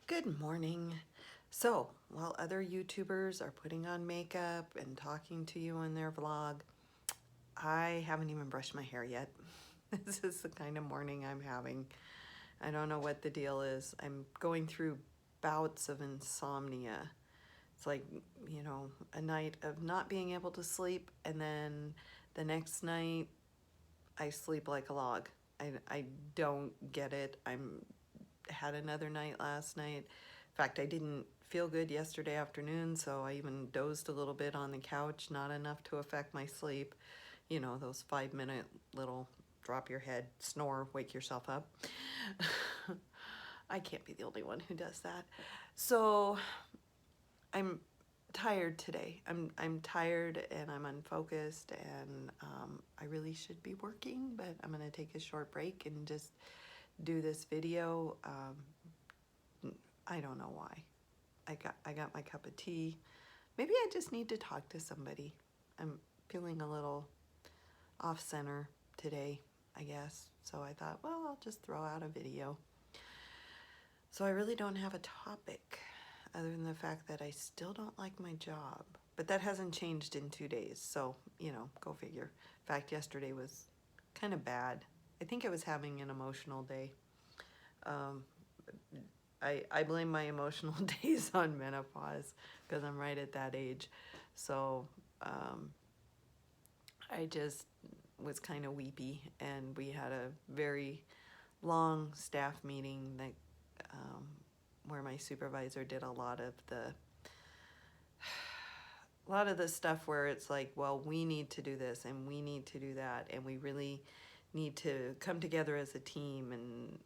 Good morning. So, while other YouTubers are putting on makeup and talking to you in their vlog, I haven't even brushed my hair yet. This is the kind of morning I'm having. I don't know what the deal is. I'm going through bouts of insomnia. It's like, a night of not being able to sleep, and then the next night I sleep like a log. I don't get it. I'm had another night last night. In fact, I didn't feel good yesterday afternoon, so I even dozed a little bit on the couch, not enough to affect my sleep. You know, those 5-minute little drop your head, snore, wake yourself up. I can't be the only one who does that. So I'm tired today. I'm tired and I'm unfocused, and I really should be working, but I'm gonna take a short break and just do this video. I don't know why. I got my cup of tea. Maybe I just need to talk to somebody. I'm feeling a little off center today, I guess. So I thought, well, I'll just throw out a video. So I really don't have a topic other than the fact that I still don't like my job. But that hasn't changed in 2 days. So, go figure. In fact, yesterday was kind of bad. I think I was having an emotional day. Um, I blame my emotional days on menopause because I'm right at that age. So I just was kind of weepy, and we had a very long staff meeting that where my supervisor did a lot of the stuff where it's like, well, we need to do this and we need to do that, and we really need to come together as a team, and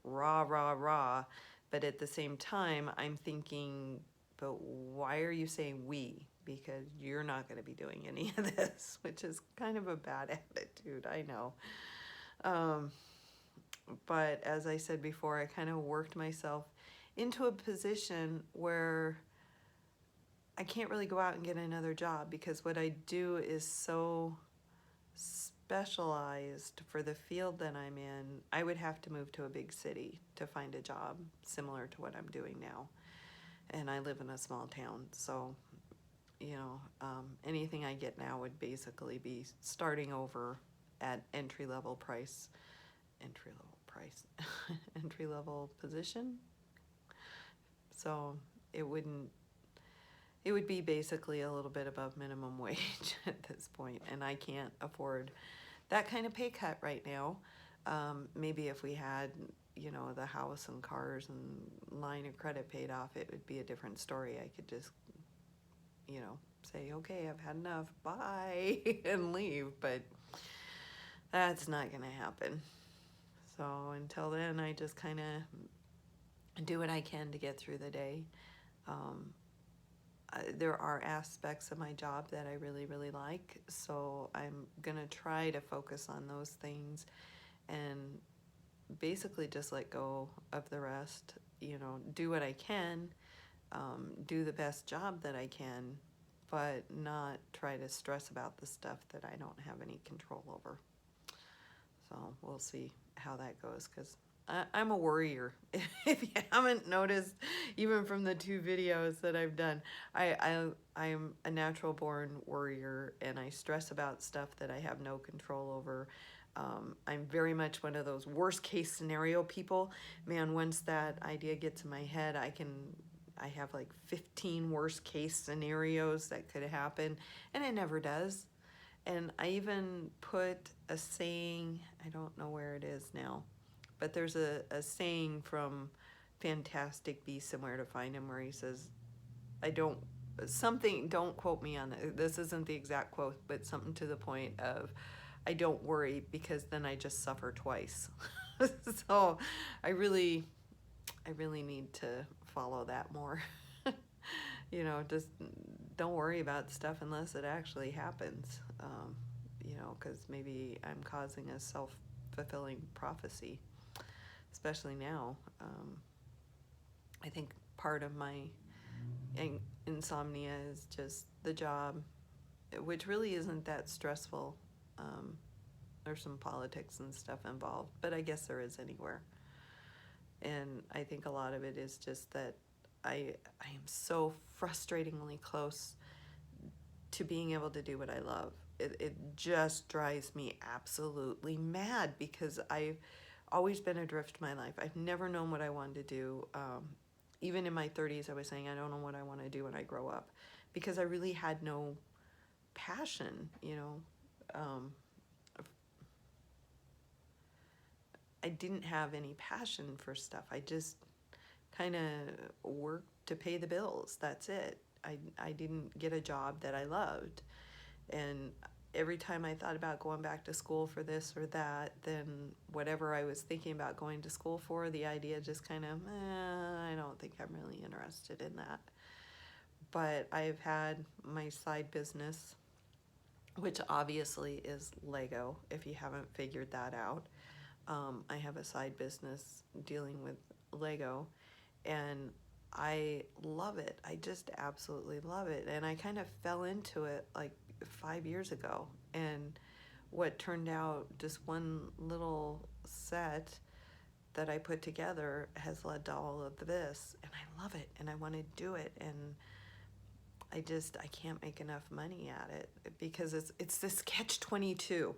rah rah rah. But at the same time, I'm thinking, but why are you saying we? Because you're not going to be doing any of this, which is kind of a bad attitude, I know. But as I said before, I kind of worked myself into a position where I can't really go out and get another job, because what I do is so specialized for the field that I'm in. I would have to move to a big city to find a job similar to what I'm doing now. And I live in a small town, so anything I get now would basically be starting over at entry level price, entry level position. So it would be basically a little bit above minimum wage at this point, and I can't afford that kind of pay cut right now. Maybe if we had, the house and cars and line of credit paid off, it would be a different story. I could just, say, okay, I've had enough, bye, and leave, but that's not gonna happen. So until then, I just kind of do what I can to get through the day. There are aspects of my job that I really, really like, so I'm gonna try to focus on those things and basically just let go of the rest. Do what I can, do the best job that I can, but not try to stress about the stuff that I don't have any control over. So we'll see how that goes, because I'm a worrier. If you haven't noticed, even from the 2 videos that I've done, I'm a natural born worrier, and I stress about stuff that I have no control over. I'm very much one of those worst case scenario people. Man, once that idea gets in my head, I have like 15 worst case scenarios that could happen, and it never does. And I even put a saying, I don't know where it is now, but there's a saying from Fantastic Beasts and Where to Find Him, where he says, don't quote me on it. This isn't the exact quote, but something to the point of, I don't worry, because then I just suffer twice. So I really need to follow that more. Just don't worry about stuff unless it actually happens. Because maybe I'm causing a self-fulfilling prophecy, especially now. I think part of my insomnia is just the job, which really isn't that stressful. There's some politics and stuff involved, but I guess there is anywhere. And I think a lot of it is just that I am so frustratingly close to being able to do what I love. It just drives me absolutely mad because I've always been adrift in my life. I've never known what I wanted to do. Even in my 30s, I was saying I don't know what I want to do when I grow up because I really had no passion, you know. I didn't have any passion for stuff. I just kind of worked to pay the bills. That's it. I didn't get a job that I loved. And every time I thought about going back to school for this or that, then whatever I was thinking about going to school for, the idea just kind of, I don't think I'm really interested in that. But I've had my side business, which obviously is Lego, if you haven't figured that out. I have a side business dealing with Lego, and I love it. I just absolutely love it. And I kind of fell into it like 5 years ago. And what turned out just one little set that I put together has led to all of this. And I love it and I want to do it. And I can't make enough money at it because it's this catch-22.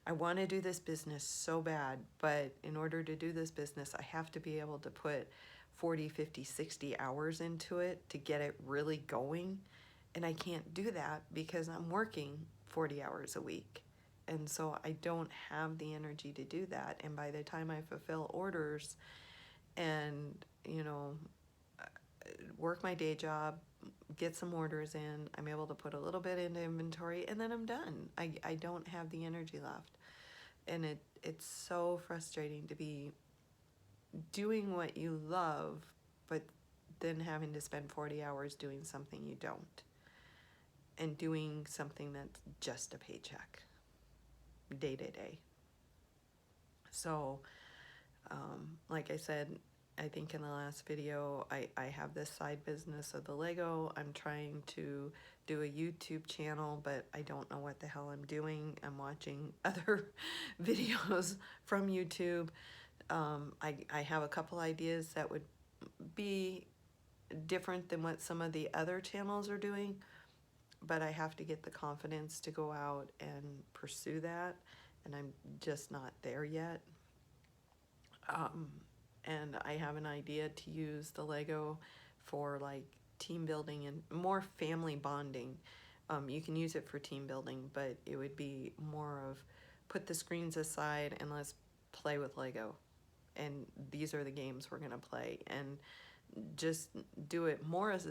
I want to do this business so bad, but in order to do this business, I have to be able to put 40, 50, 60 hours into it to get it really going. And I can't do that because I'm working 40 hours a week. And so I don't have the energy to do that. And by the time I fulfill orders and, you know, work my day job, get some orders in, I'm able to put a little bit into inventory, and then I'm done. I don't have the energy left. And it's so frustrating to be doing what you love, but then having to spend 40 hours doing something you don't. And doing something that's just a paycheck, day to day. So, like I said, I think in the last video, I have this side business of the Lego. I'm trying to do a YouTube channel, but I don't know what the hell I'm doing. I'm watching other videos from YouTube. I have a couple ideas that would be different than what some of the other channels are doing, but I have to get the confidence to go out and pursue that, and I'm just not there yet. And I have an idea to use the Lego for like team building and more family bonding. You can use it for team building, but it would be more of put the screens aside and let's play with Lego. And these are the games we're going to play. And just do it more as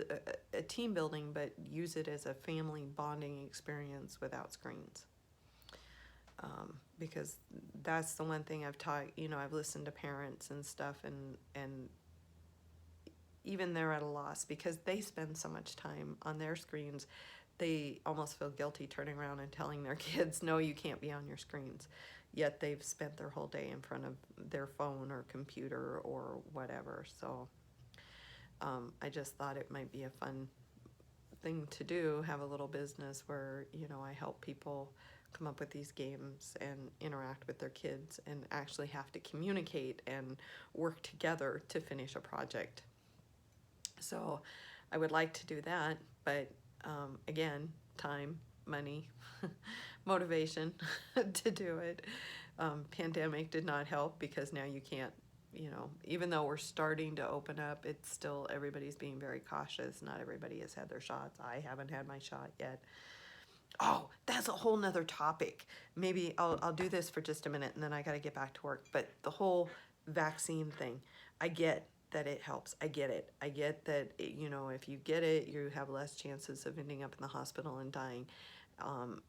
a team building, but use it as a family bonding experience without screens. Because that's the one thing I've taught, you know, I've listened to parents and stuff, and even they're at a loss because they spend so much time on their screens. They almost feel guilty turning around and telling their kids, no, you can't be on your screens. Yet they've spent their whole day in front of their phone or computer or whatever. So I just thought it might be a fun thing to do, have a little business where, you know, I help people come up with these games and interact with their kids and actually have to communicate and work together to finish a project. So I would like to do that, but again, time, money, motivation to do it. Pandemic did not help because now you can't, you know, even though we're starting to open up, it's still, everybody's being very cautious. Not everybody has had their shots. I haven't had my shot yet. Oh, that's a whole nother topic. Maybe I'll do this for just a minute and then I got to get back to work. But the whole vaccine thing, I get that it helps. I get it. I get that, you know, if you get it, you have less chances of ending up in the hospital and dying.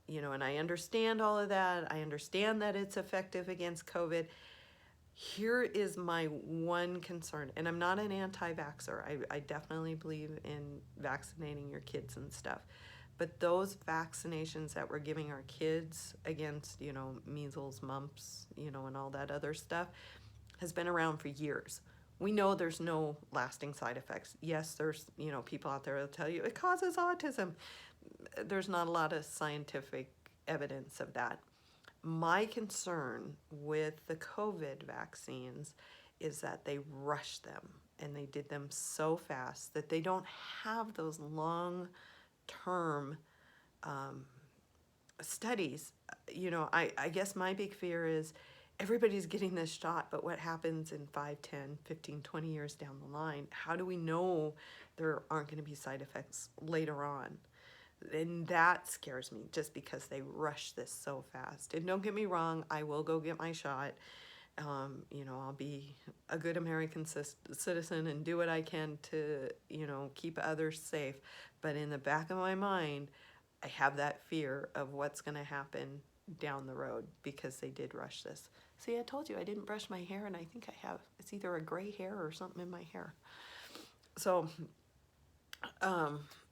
You know, and I understand all of that. I understand that it's effective against COVID. Here is my one concern, and I'm not an anti-vaxxer. I definitely believe in vaccinating your kids and stuff. But those vaccinations that we're giving our kids against, you know, measles, mumps, you know, and all that other stuff has been around for years. We know there's no lasting side effects. Yes, there's, you know, people out there that'll tell you it causes autism. There's not a lot of scientific evidence of that. My concern with the COVID vaccines is that they rushed them and they did them so fast that they don't have those long-term studies. You know, I guess my big fear is everybody's getting this shot, but what happens in 5, 10, 15, 20 years down the line? How do we know there aren't going to be side effects later on? And that scares me just because they rush this so fast. And don't get me wrong, I will go get my shot. You know, I'll be a good American citizen and do what I can to, you know, keep others safe. But in the back of my mind, I have that fear of what's going to happen down the road because they did rush this. See, I told you I didn't brush my hair, and I think I have, it's either a gray hair or something in my hair. So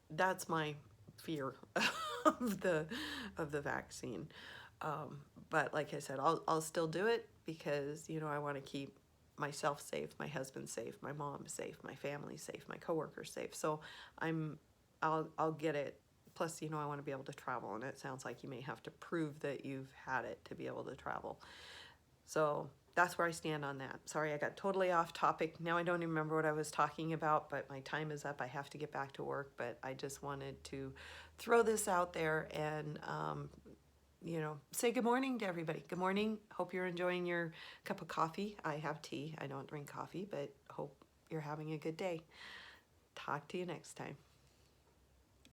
that's my fear of the vaccine. But like I said, I'll still do it because, you know, I want to keep myself safe, my husband safe, my mom safe, my family safe, my coworkers safe. So I'll get it. Plus, you know, I want to be able to travel, and it sounds like you may have to prove that you've had it to be able to travel. So that's where I stand on that. Sorry, I got totally off topic. Now I don't even remember what I was talking about, but my time is up. I have to get back to work, but I just wanted to throw this out there and, you know, say good morning to everybody. Good morning. Hope you're enjoying your cup of coffee. I have tea. I don't drink coffee, but hope you're having a good day. Talk to you next time.